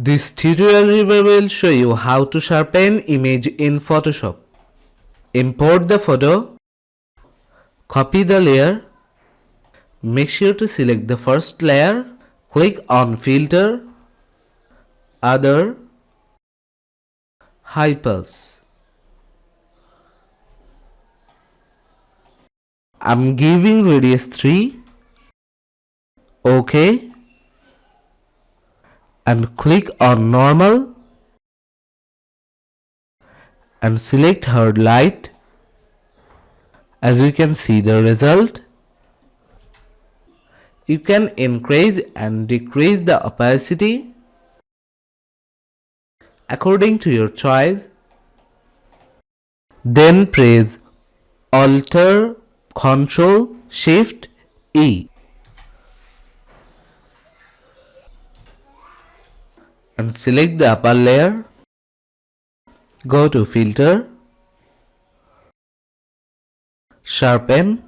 This tutorial review will show you how to sharpen image in Photoshop. Import the photo, copy the layer, make sure to select the first layer, click on Filter, Other, High Pass. I'm giving radius 3, OK, and click on Normal and select Hard Light. As you can see the result, you can increase and decrease the opacity according to your choice. Then press Alt, Ctrl, Shift, E and select the upper layer. Go to Filter, Sharpen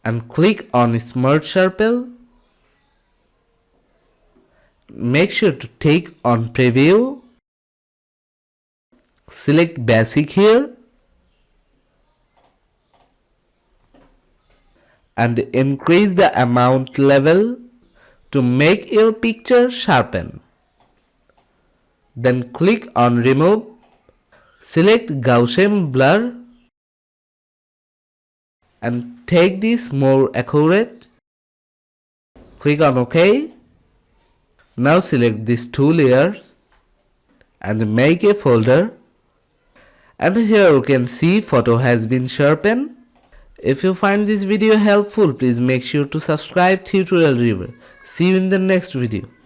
and click on Smart Sharpen. Make sure to take on Preview. Select Basic here and increase the amount level to make your picture sharpen. Then click on Remove. Select Gaussian Blur and take this more accurate. Click on OK. Now select these two layers and make a folder. And here you can see photo has been sharpened. If you find this video helpful, please make sure to subscribe Tutorial Review. See you in the next video.